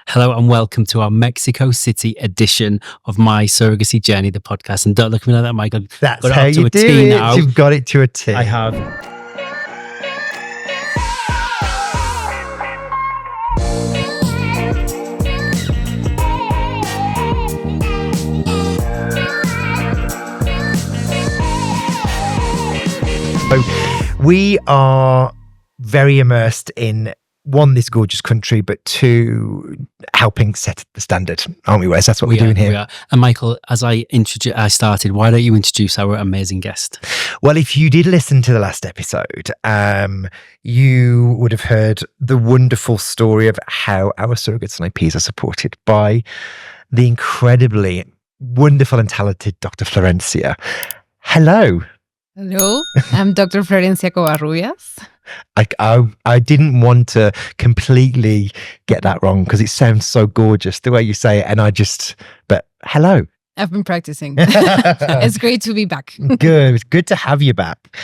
Hello and welcome to our Mexico City edition of My Surrogacy Journey, the podcast. And don't look at me like that, Michael. That's how you do it. Now. You've got it to a T. I have. So we are very immersed in one, this gorgeous country, but two, helping set the standard, aren't we, Wes? That's what we're doing here. We are. And Michael, as I started, why don't you introduce our amazing guest? Well, if you did listen to the last episode, you would have heard the wonderful story of how our surrogates and IPs are supported by the incredibly wonderful and talented Dr. Florencia. Hello. Hello, I'm Dr. Florencia Covarrubias. I didn't want to completely get that wrong because it sounds so gorgeous the way you say it, but hello. I've been practicing. It's great to be back. Good to have you back.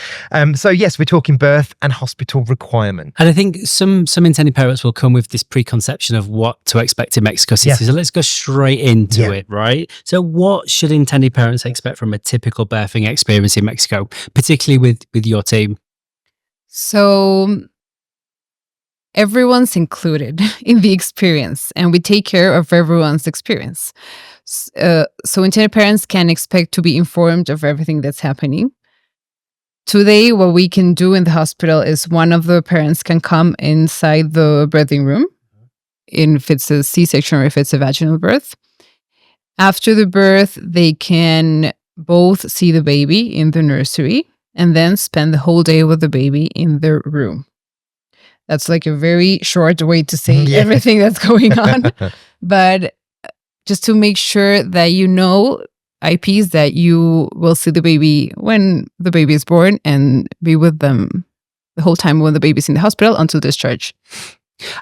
So yes, we're talking birth and hospital requirement. And I think some intending parents will come with this preconception of what to expect in Mexico City. So let's go straight into it, right? So what should intending parents expect from a typical birthing experience in Mexico, particularly with your team? So everyone's included in the experience and we take care of everyone's experience. So intended parents can expect to be informed of everything that's happening. Today, what we can do in the hospital is one of the parents can come inside the birthing room, if it's a C-section or if it's a vaginal birth. After the birth, they can both see the baby in the nursery and then spend the whole day with the baby in their room. That's like a very short way to say everything that's going on. But just to make sure that you know, IPs, that you will see the baby when the baby is born and be with them the whole time when the baby's in the hospital until discharge.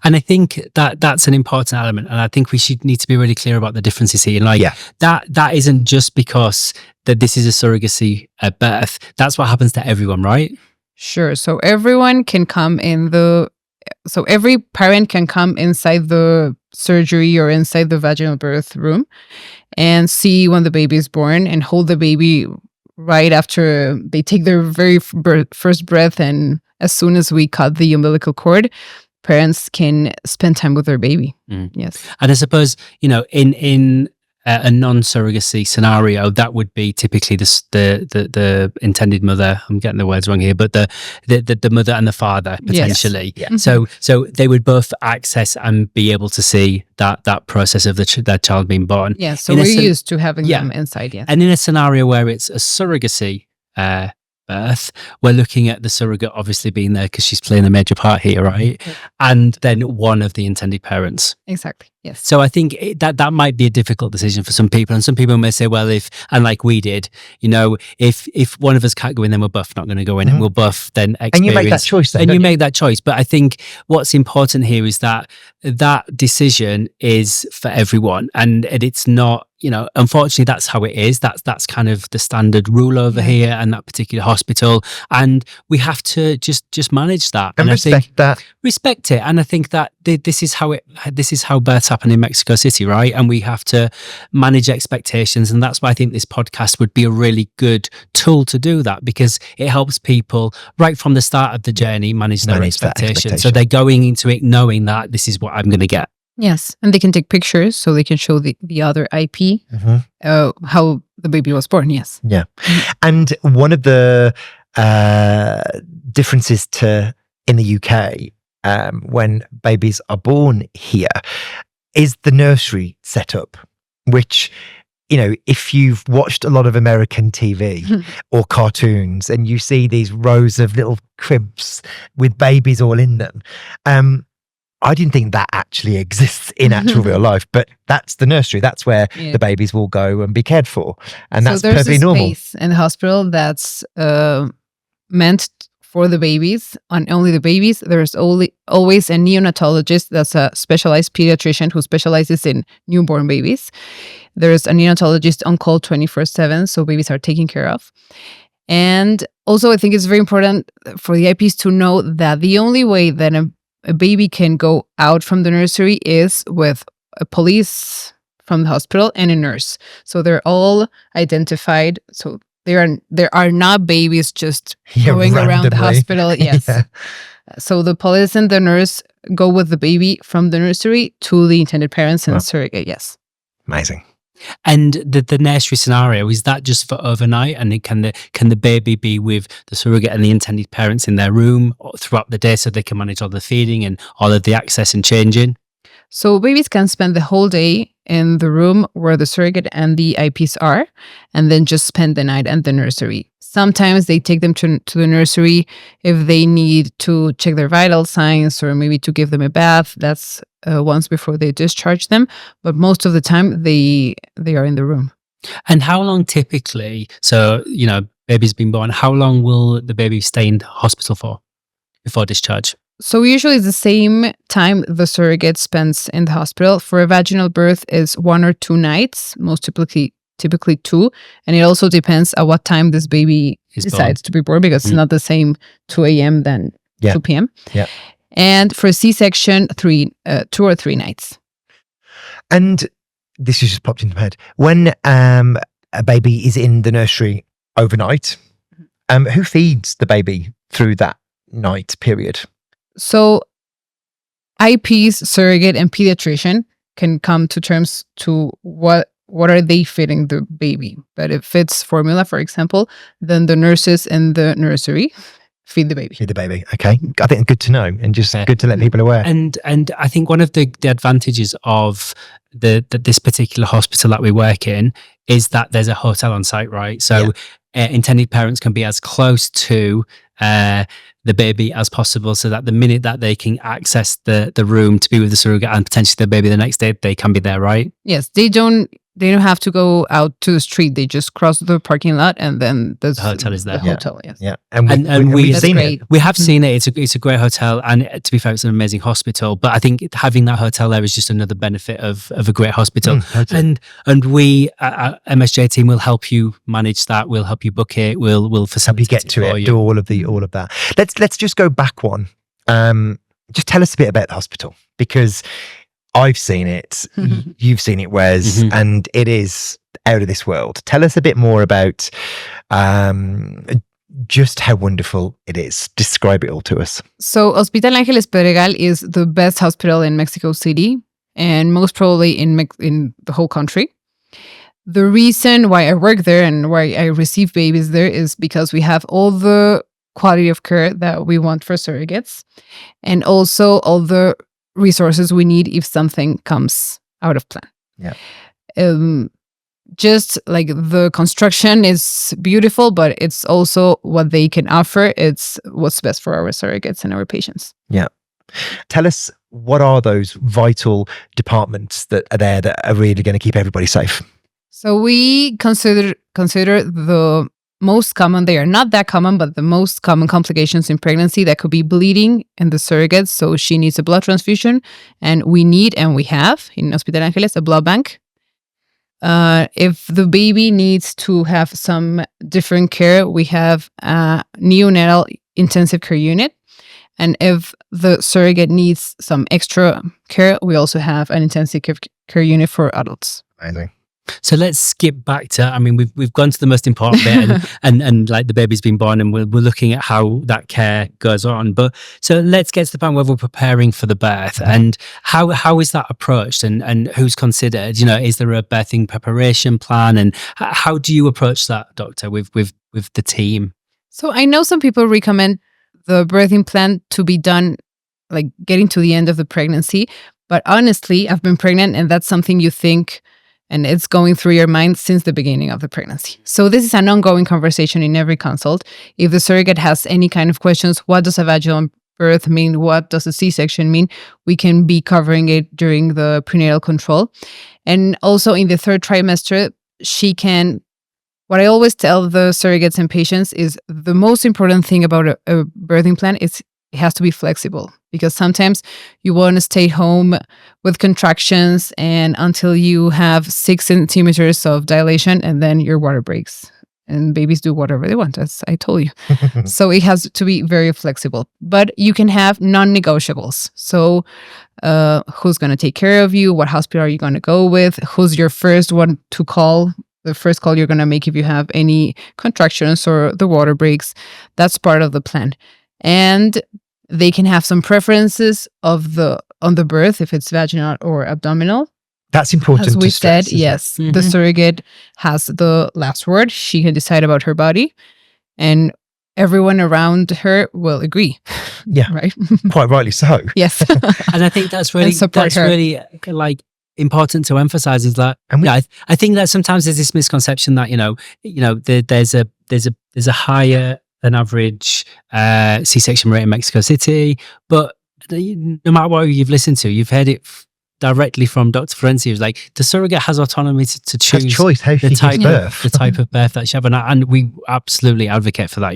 And I think that's an important element. And I think we should need to be really clear about the differences here. That isn't just because that this is a surrogacy birth. That's what happens to everyone, right? Sure. So everyone can come so every parent can come inside the surgery or inside the vaginal birth room and see when the baby is born and hold the baby right after they take their very first breath. And as soon as we cut the umbilical cord, parents can spend time with their baby. Yes. And I suppose, in a non-surrogacy scenario, that would be typically the intended mother. I'm getting the words wrong here, but the mother and the father potentially. Yes. Yeah. So they would both access and be able to see that process of their child being born. Yeah. So we're used to having them inside. Yes. And in a scenario where it's a surrogacy birth, we're looking at the surrogate obviously being there because she's playing a major part here, right? Yeah. And then one of the intended parents. Exactly. Yes. So I think that might be a difficult decision for some people, and some people may say, well, like we did, if one of us can't go in, then we're both not going to go in, and we'll both then experience. And you make that choice, then, and you make that choice. But I think what's important here is that decision is for everyone, and it's not. Unfortunately, that's how it is. That's kind of the standard rule over here and that particular hospital, and we have to just manage that and respect it. And I think that this is how births happen in Mexico City, right? And we have to manage expectations, and that's why I think this podcast would be a really good tool to do that, because it helps people right from the start of the journey manage their expectations. So they're going into it knowing that this is what I'm going to get. Yes, and they can take pictures so they can show the other IP how the baby was born. Yes. Yeah. And one of the differences in the UK when babies are born here is the nursery setup, which, if you've watched a lot of American TV or cartoons and you see these rows of little cribs with babies all in them, I didn't think that actually exists in actual real life, but that's the nursery. That's where the babies will go and be cared for. And that's perfectly normal. There's a space in the hospital that's meant for the babies, and only the babies. There's always a neonatologist that's a specialized pediatrician who specializes in newborn babies. There's a neonatologist on call 24/7, so babies are taken care of. And also, I think it's very important for the IPs to know that the only way that a baby can go out from the nursery is with a police from the hospital and a nurse. So they're all identified. So there are not babies just going around the randomly. hospital. Yes. Yeah. So the police and the nurse go with the baby from the nursery to the intended parents and Wow. surrogate. Yes. Amazing. And the nursery scenario, is that just for overnight? And can the baby be with the surrogate and the intended parents in their room throughout the day so they can manage all the feeding and all of the access and changing? So babies can spend the whole day in the room where the surrogate and the IPs are, and then just spend the night at the nursery. Sometimes they take them to the nursery if they need to check their vital signs or maybe to give them a bath. That's once before they discharge them. But most of the time, they are in the room. And how long typically, so, baby's been born, how long will the baby stay in the hospital for before discharge? So usually it's the same time the surrogate spends in the hospital. For a vaginal birth is 1 or 2 nights, most typically 2. And it also depends at what time this baby decides to be born, because it's not the same 2 a.m. than 2 p.m. Yeah. And for a C-section, 2 or 3 nights. And this has just popped into my head. When a baby is in the nursery overnight, who feeds the baby through that night period? So IPs, surrogate, and pediatrician can come to terms to what are they feeding the baby. But if it's formula, for example, then the nurses in the nursery feed the baby. Feed the baby. Okay. I think good to know, and just good to let people aware. And I think one of the advantages of this particular hospital that we work in is that there's a hotel on site, right? So intended parents can be as close to the baby as possible, so that the minute that they can access the room to be with the surrogate and potentially the baby the next day, they can be there, right? Yes, they don't have to go out to the street. They just cross the parking lot, and then the hotel is there. The hotel, yes. Yeah, we've seen great. it. We have seen it. It's a great hotel, and to be fair, it's an amazing hospital. But I think having that hotel there is just another benefit of a great hospital. Totally. And we at MSJ team will help you manage that. We'll help you book it. We'll Help you facilitate get to for it. you. Do all of that. Let's just go back one. Just tell us a bit about the hospital, because I've seen it. You've seen it, Wes, and it is out of this world. Tell us a bit more about just how wonderful it is. Describe it all to us. So Hospital Ángeles Pedregal is the best hospital in Mexico City, and most probably in the whole country. The reason why I work there and why I receive babies there is because we have all the quality of care that we want for surrogates, and also all the resources we need if something comes out of plan. Yeah. Just like the construction is beautiful, but it's also what they can offer. It's what's best for our surrogates and our patients. Yeah. Tell us, what are those vital departments that are there that are really going to keep everybody safe? So we consider the most common, they are not that common, but the most common complications in pregnancy, that could be bleeding in the surrogates. So she needs a blood transfusion, and we have in Hospital Ángeles a blood bank. If the baby needs to have some different care, we have a neonatal intensive care unit. And if the surrogate needs some extra care, we also have an intensive care unit for adults. Amazing. So let's skip back to, we've gone to the most important bit and like the baby's been born, and we're looking at how that care goes on. But so let's get to the point where we're preparing for the birth, and how is that approached, and who's considered, is there a birthing preparation plan, and how do you approach that, doctor, with the team? So I know some people recommend the birthing plan to be done like getting to the end of the pregnancy, but honestly, I've been pregnant, and that's something you think, and it's going through your mind since the beginning of the pregnancy. So this is an ongoing conversation in every consult. If the surrogate has any kind of questions, what does a vaginal birth mean? What does a C-section mean? We can be covering it during the prenatal control. And also in the 3rd trimester, what I always tell the surrogates and patients is the most important thing about a birthing plan is it has to be flexible, because sometimes you want to stay home with contractions and until you have 6 centimeters of dilation, and then your water breaks. and babies do whatever they want, as I told you. So it has to be very flexible. But you can have non-negotiables. So who's going to take care of you? What hospital are you going to go with? Who's your first one to call? The first call you're going to make if you have any contractions or the water breaks. That's part of the plan. And they can have some preferences on the birth, if it's vaginal or abdominal. That's important. As we to stress, said, yes, the surrogate has the last word. She can decide about her body, and everyone around her will agree. Yeah, right. Quite rightly so. Yes, and I think that's really like important to emphasize is that. And I think that sometimes there's this misconception that there's a higher than average C-section rate in Mexico City, but no matter what you've listened to, you've heard it directly from Dr. Florencia. Who's like, the surrogate has autonomy to choose the type of birth that she has, and we absolutely advocate for that.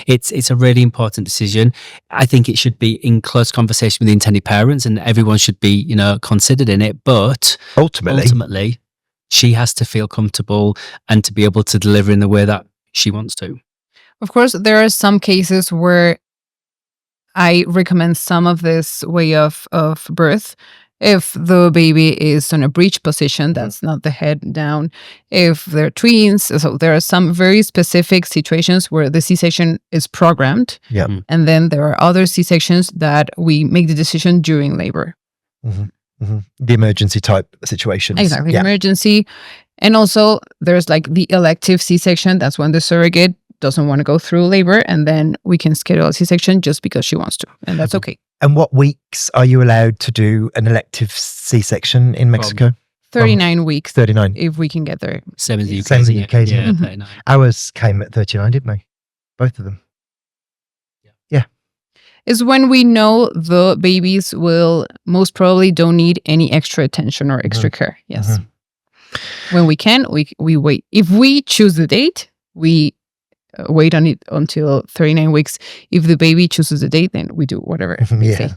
It's a really important decision. I think it should be in close conversation with the intended parents, and everyone should be considered in it. But ultimately, she has to feel comfortable and to be able to deliver in the way that she wants to. Of course, there are some cases where I recommend some of this way of birth. If the baby is in a breech position, that's not the head down. If they're twins, so there are some very specific situations where the C-section is programmed. Yeah. And then there are other C-sections that we make the decision during labor. The emergency type situations. Exactly, emergency. And also there's like the elective C-section. That's when the surrogate doesn't want to go through labor, and then we can schedule a C-section just because she wants to, and that's okay. And what weeks are you allowed to do an elective C-section in Mexico? 39 weeks. 39. If we can get there. Same as the UK. Same as the UK. Yeah, 39. Ours came at 39, didn't they? Both of them. Yeah. Is when we know the babies will most probably don't need any extra attention or extra care. Yes. When we can, we wait. If we choose the date, we wait on it until 39 weeks. If the baby chooses the date, then we do whatever they say.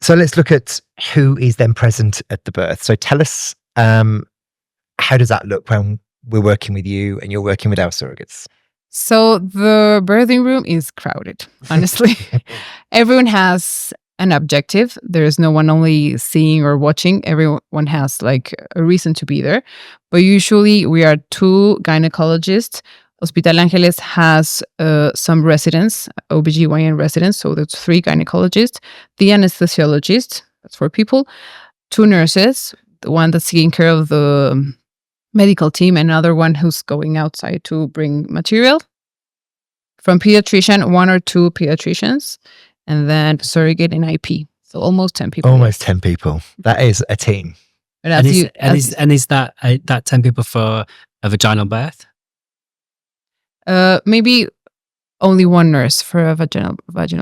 So let's look at who is then present at the birth. So tell us, how does that look when we're working with you and you're working with our surrogates? So the birthing room is crowded, honestly. Everyone has an objective. There's no one only seeing or watching. Everyone has like a reason to be there. But usually we are 2 gynecologists. Hospital Angeles has some residents, OBGYN residents, so there's 3 gynecologists, the anesthesiologist, that's 4 people, 2 nurses, the one that's taking care of the medical team, another one who's going outside to bring material. From pediatrician, 1 or 2 pediatricians, and then surrogate and IP. So almost 10 people. Almost 10 people. That is a team. And is that 10 people for a vaginal birth? Maybe only 1 nurse for a vaginal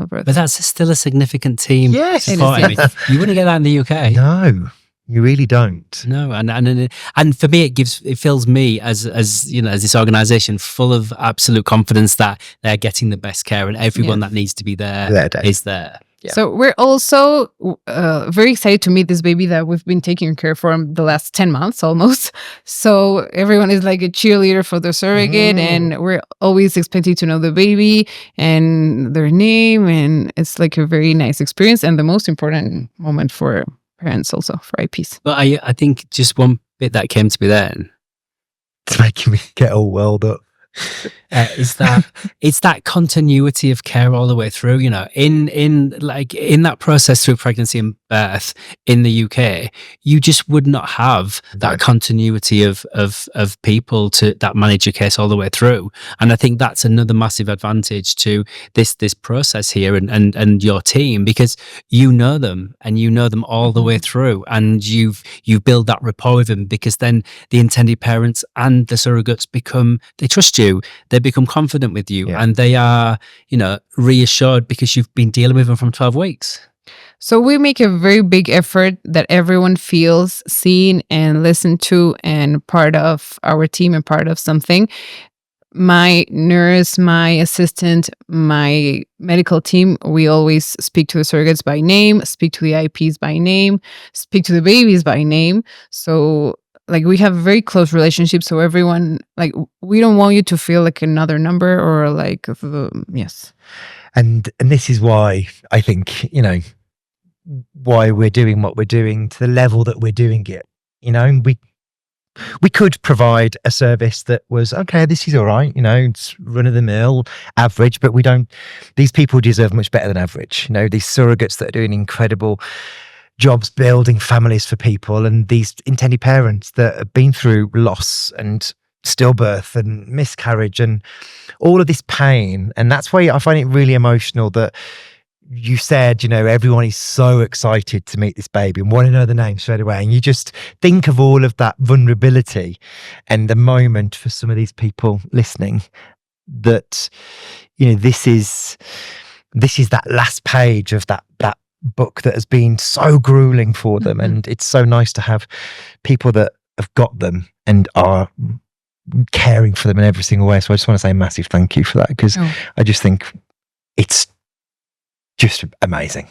birth. But that's still a significant team. Yes, you wouldn't get that in the UK. No, you really don't. No, and for me, it fills me as this organisation full of absolute confidence that they're getting the best care, and everyone that needs to be there is there. Yeah. So we're also very excited to meet this baby that we've been taking care for the last 10 months almost. So everyone is like a cheerleader for the surrogate, and we're always expecting to know the baby and their name, and it's like a very nice experience and the most important moment for parents also, for IPs. But I think just one bit that came to me then. It's making me get all welled up. It's that continuity of care all the way through, in that process through pregnancy and birth in the UK, you just would not have that continuity of people that manage your case all the way through. And I think that's another massive advantage to this process here and your team, because you know them all the way through, and you build that rapport with them, because then the intended parents and the surrogates they trust you, they become confident with you, and they are, reassured because you've been dealing with them from 12 weeks. So we make a very big effort that everyone feels seen and listened to and part of our team and part of something. My nurse, my assistant, my medical team, we always speak to the surrogates by name, speak to the IPs by name, speak to the babies by name. So like we have very close relationships, so everyone, like, we don't want you to feel like another number or like yes. And this is why I think, you know, why we're doing what we're doing to the level that we're doing it. You know, we could provide a service that was, okay, this is all right, you know, it's run of the mill, average, but we don't, these people deserve much better than average. You know, these surrogates that are doing incredible jobs building families for people, and these intended parents that have been through loss and stillbirth and miscarriage and all of this pain. And that's why I find it really emotional that you said, you know, everyone is so excited to meet this baby and want to know the name straight away. And you just think of all of that vulnerability and the moment for some of these people listening that, you know, this is that last page of that book that has been so grueling for them. And it's so nice to have people that have got them and are caring for them in every single way. So I just want to say a massive thank you for that, because I just think it's just amazing.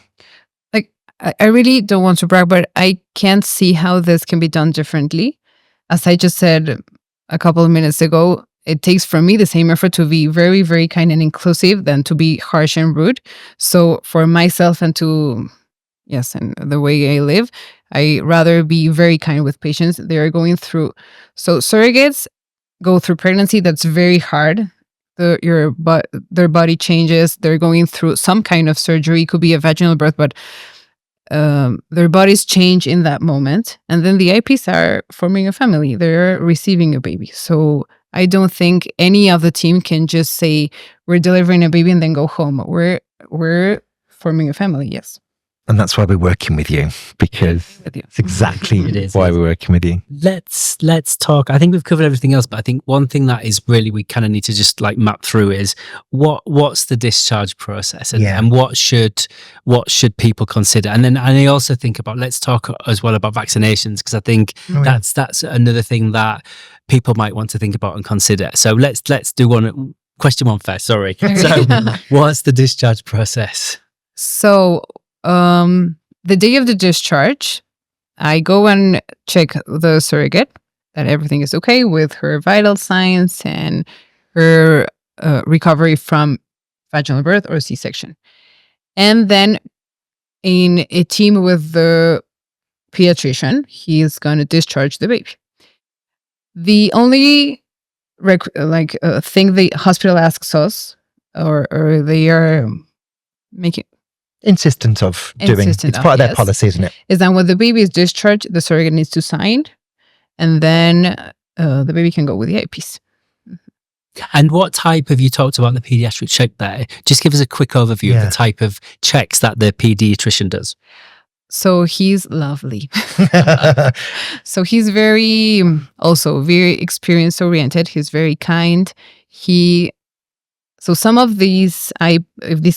Like, I really don't want to brag, but I can't see how this can be done differently. As I just said a couple of minutes ago, it takes from me the same effort to be very, very kind and inclusive than to be harsh and rude. So for myself and and the way I live, I rather be very kind with patients. They are going through. So surrogates go through pregnancy that's very hard. Their body changes. They're going through some kind of surgery. It could be a vaginal birth, but their bodies change in that moment. And then the IPs are forming a family. They're receiving a baby. So I don't think any of the team can just say we're delivering a baby and then go home. We're forming a family. Yes. And that's why we're working with you, because it's exactly why we're working with you. Let's talk. I think we've covered everything else, but I think one thing that is really, we kind of need to just like map through is what's the discharge process, and what should people consider. And then I also think about, let's talk as well about vaccinations, because I think that's another thing that people might want to think about and consider. So let's do question one first. Sorry. So what's the discharge process? So the day of the discharge, I go and check the surrogate that everything is okay with her vital signs and her recovery from vaginal birth or C-section. And then in a team with the pediatrician, he is going to discharge the baby. The only thing the hospital asks us, or they are making insistent of doing, it's part of their policy, isn't it? Is that when the baby is discharged, the surrogate needs to sign, and then the baby can go with the IPs. And what type have you talked about the pediatric check there? Just give us a quick overview of the type of checks that the pediatrician does. So he's lovely. So he's very experience oriented. He's very kind. So some of these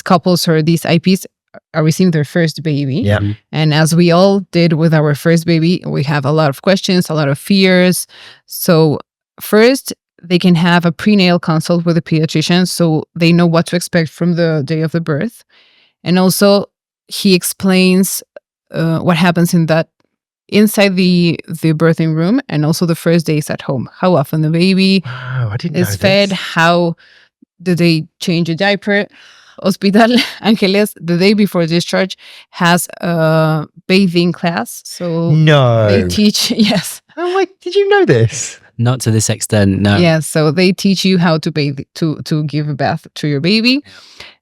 couples or these IPs are receiving their first baby. Yeah. And as we all did with our first baby, we have a lot of questions, a lot of fears. So first, they can have a prenatal consult with a pediatrician so they know what to expect from the day of the birth. And also, he explains what happens inside the birthing room, and also the first days at home. How often the baby is fed, how do they change a diaper. Hospital Angeles, the day before discharge, has a bathing class. So they teach, yes. Oh my, did you know this? Not to this extent, no. Yeah, so they teach you how to bathe, to give a bath to your baby.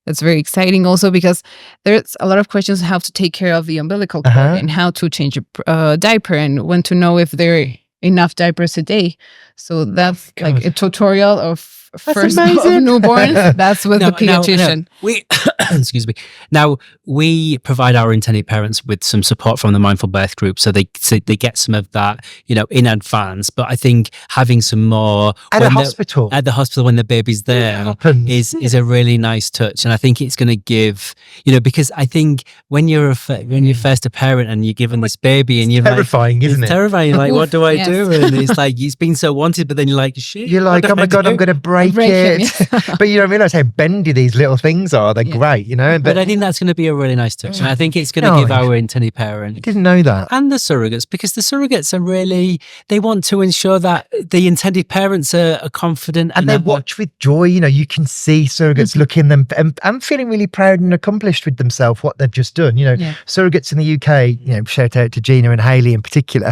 That's very exciting also, because there's a lot of questions on how to take care of the umbilical cord and how to change a diaper and when to know if there are enough diapers a day. So that's like a tutorial of first of newborns. That's with the pediatrician. We excuse me. Now we provide our intended parents with some support from the Mindful Birth Group, so they get some of that, in advance. But I think having some more at the hospital when the baby's there is a really nice touch, and I think it's going to give, because I think when you're first a parent and you're given this baby and you're terrifying, isn't it? Terrifying. Like, what do I do? And it's like, it's been so wanted, but then you're like, shit. You're like, oh my God, I'm going to break break Break it. it, yes. But you don't realise how bendy these little things are. They're great, you know. But I think that's going to be a really nice touch. And I think it's going to give our intended I parent didn't know that. and the surrogates, because the surrogates are really, they want to ensure that the intended parents are confident. And they watch with joy. You know, you can see surrogates looking them and feeling really proud and accomplished with themselves, what they've just done. You know, surrogates in the UK, you know, shout out to Gina and Hayley in particular,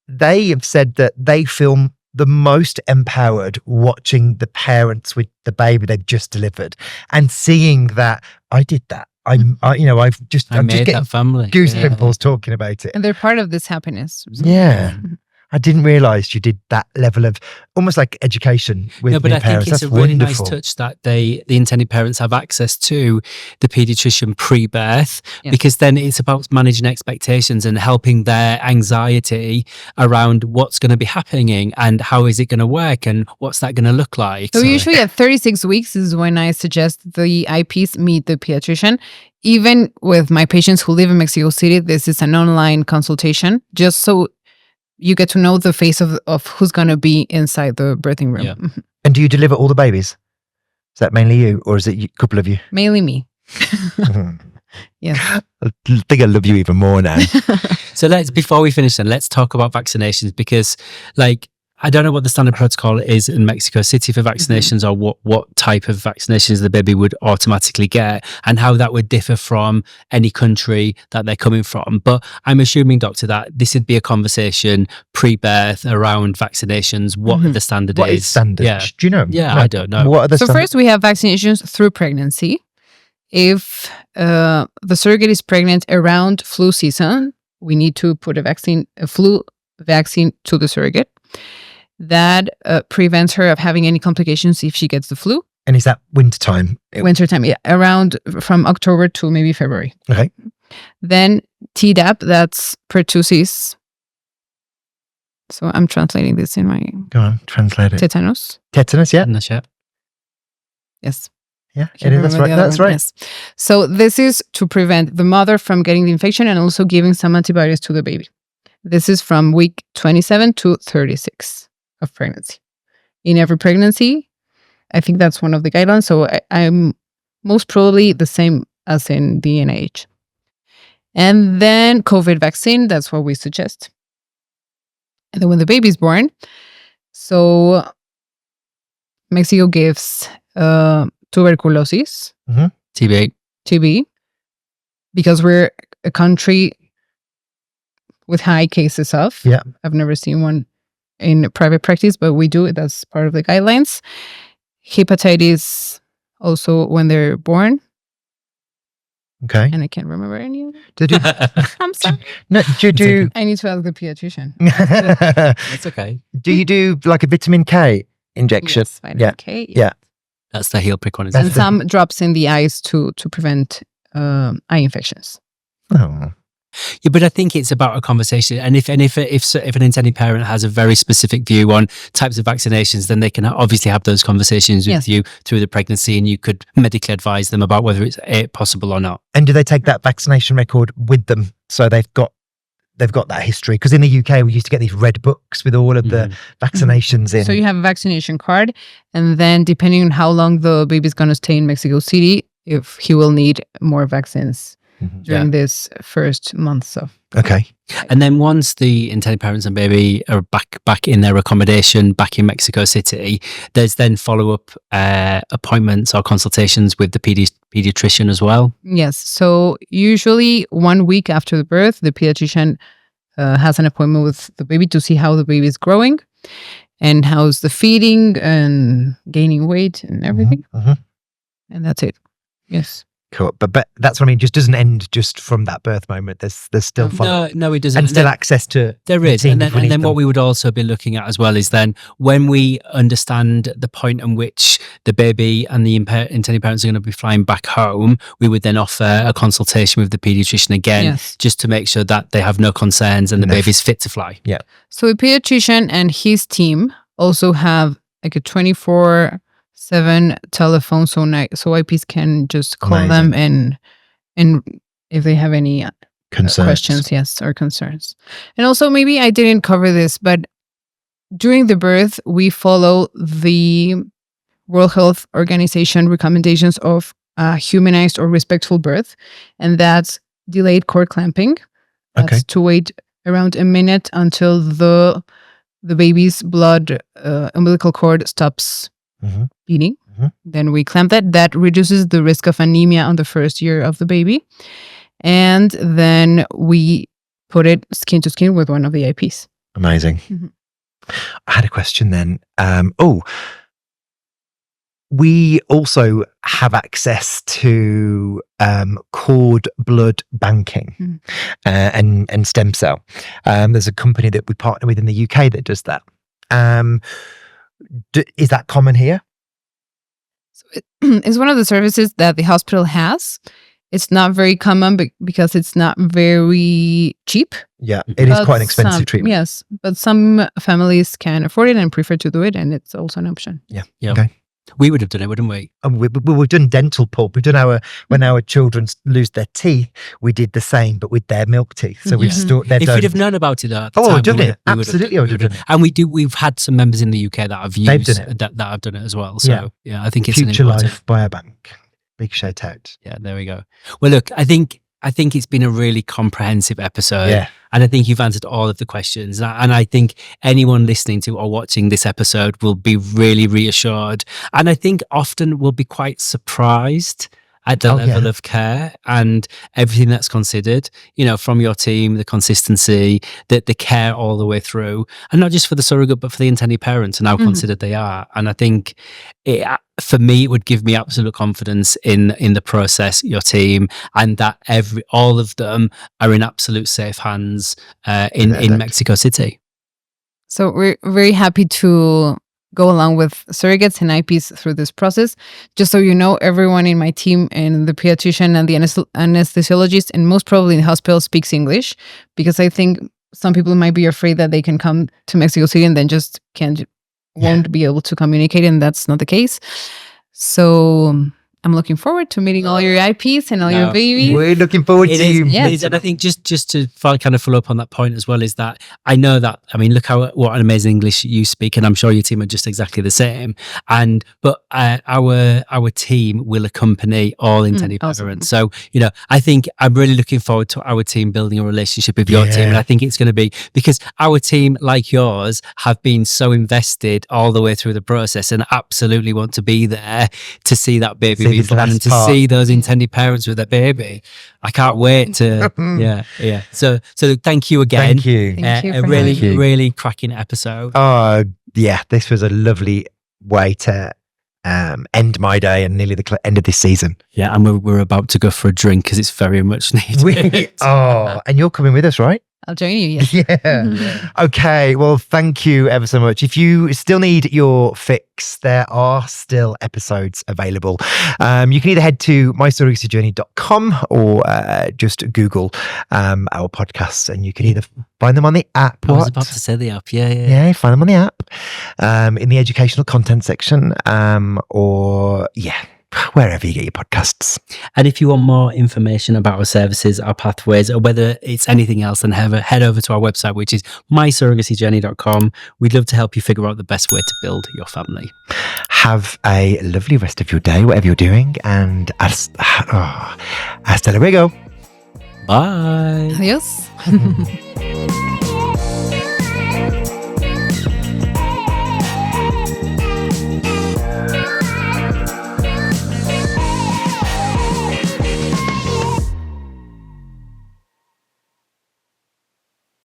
they have said that they feel the most empowered watching the parents with the baby they've just delivered and seeing that I did that. I'm just getting that family. Goosebumps talking about it. And they're part of this happiness. Yeah. I didn't realise you did that level of almost like education with No, but new I parents. think it's That's a really wonderful. nice touch that the intended parents have access to the paediatrician pre-birth, because then it's about managing expectations and helping their anxiety around what's going to be happening and how is it going to work and what's that going to look like. So usually at 36 weeks is when I suggest the IPs meet the pediatrician. Even with my patients who live in Mexico City, this is an online consultation, just so you get to know the face of who's going to be inside the birthing room. Yeah. And do you deliver all the babies? Is that mainly you, or is it a couple of you? Mainly me. Yes. I think I love you even more now. So before we finish then, let's talk about vaccinations, because I don't know what the standard protocol is in Mexico City for vaccinations, or what type of vaccinations the baby would automatically get and how that would differ from any country that they're coming from. But I'm assuming, Doctor, that this would be a conversation pre-birth around vaccinations, what the standard What is. is standard? Yeah. Do you know? Yeah, No. I don't know. What are the So standard? first we have vaccinations through pregnancy. If the surrogate is pregnant around flu season, we need to put a flu vaccine to the surrogate. That prevents her of having any complications if she gets the flu. And is that wintertime? Wintertime, yeah, around from October to maybe February. Okay. Then Tdap, that's pertussis. So I'm translating this in my Go on, translate it. tetanus. Tetanus, yeah? Not sure. Yes. Yeah, Can't it is. That's remember right. the other That's one. right. Yes. So this is to prevent the mother from getting the infection and also giving some antibiotics to the baby. This is from week 27 to 36 of pregnancy. In every pregnancy, I think that's one of the guidelines. So I'm most probably the same as in the NIH. And then COVID vaccine, that's what we suggest. And then when the baby is born, so Mexico gives tuberculosis, TB, because we're a country with high cases of. Yeah. I've never seen one in private practice, but we do it. That's part of the guidelines. Hepatitis also when they're born. Okay. And I can't remember any of them. Did you? I'm sorry. No, do you do? I need to ask the pediatrician. That's okay. Do you do like a vitamin K injection? Yes, vitamin K. Yeah. That's the heel prick one, isn't And it? some drops in the eyes to prevent eye infections. Oh. Yeah, but I think it's about a conversation, and if an intended parent has a very specific view on types of vaccinations, then they can obviously have those conversations with you through the pregnancy, and you could medically advise them about whether it's possible or not. And do they take that vaccination record with them, so they've got that history? Because in the UK we used to get these red books with all of the vaccinations in. So you have a vaccination card, and then depending on how long the baby's going to stay in Mexico City, if he will need more vaccines during this first months of. Okay. And then once the intended parents and baby are back in their accommodation back in Mexico City, there's then follow-up appointments or consultations with the pediatrician as well. Yes. So usually 1 week after the birth, the pediatrician has an appointment with the baby to see how the baby is growing and how's the feeding and gaining weight and everything. And that's it. Yes. Cool. But that's what I mean. Just doesn't end just from that birth moment. There's still follow. No, it doesn't. And still access to there is, team and if we then need what them. we would also be looking at as well is then when we understand the point in which the baby and the intended parents are going to be flying back home, we would then offer a consultation with the pediatrician again, just to make sure that they have no concerns and the baby's fit to fly. Yeah. So the pediatrician and his team also have like a 24/7 telephone, so IPs can just call them and if they have any questions, or concerns. And also, maybe I didn't cover this, but during the birth, we follow the World Health Organization recommendations of humanized or respectful birth, and that's delayed cord clamping. That's to wait around a minute until the baby's blood umbilical cord stops beating. Then we clamp that. That reduces the risk of anemia on the first year of the baby. And then we put it skin to skin with one of the IPs. Amazing. I had a question then. We also have access to cord blood banking and stem cell. There's a company that we partner with in the UK that does that. Is that common here? So it's one of the services that the hospital has. It's not very common because it's not very cheap. Yeah, it is quite an expensive treatment. Yes, but some families can afford it and prefer to do it, and it's also an option. Yeah. Okay. We would have done it, wouldn't we? And we've done dental pulp. We've done when our children lose their teeth, we did the same, but with their milk teeth. So we've stored their. If we'd have known about it at the time, I would have done it. Absolutely, I would have done it. And we've had some members in the UK that have used that have done it as well. So yeah, I think it's Future Life Biobank. Big shout out. Yeah, there we go. Well, look, I think it's been a really comprehensive episode. Yeah. And I think you've answered all of the questions. And I think anyone listening to or watching this episode will be really reassured. And I think often will be quite surprised at the level of care and everything that's considered, from your team, the consistency, the care all the way through. And not just for the surrogate, but for the intended parents and how considered they are. And I think for me, it would give me absolute confidence in the process, your team, and that all of them are in absolute safe hands in Mexico City. So we're very happy to go along with surrogates and IPs through this process. Just so you know, everyone in my team and the pediatrician and the anesthesiologist and most probably in the hospital speaks English, because I think some people might be afraid that they can come to Mexico City and then just won't be able to communicate, and that's not the case. So I'm looking forward to meeting all your IPs and all your babies. We're looking forward to you. Yes. And I think just to kind of follow up on that point as well is that I know that, look what an amazing English you speak, and I'm sure your team are just exactly the same. But our team will accompany all intended parents. So, I think I'm really looking forward to our team building a relationship with your team. And I think it's going to be because our team, like yours, have been so invested all the way through the process and absolutely want to be there to see that baby and to see those intended parents with their baby. I can't wait to So thank you again. Thank you. Thank you a really cracking episode. Oh yeah, this was a lovely way to end my day and nearly the end of this season. Yeah, and we're about to go for a drink because it's very much needed. And you're coming with us, right? I'll join you, yes. Yeah. Okay, well, thank you ever so much. If you still need your fix, there are still episodes available. You can either head to mysurrogacyjourney.com or just Google our podcasts, and you can either find them on the app. I was about to say the app, yeah. Yeah, find them on the app, in the educational content section, or wherever you get your podcasts. And if you want more information about our services, our pathways, or whether it's anything else, then head over to our website, which is mysurrogacyjourney.com. We'd love to help you figure out the best way to build your family. Have a lovely rest of your day, whatever you're doing, and hasta luego. Bye. Adios.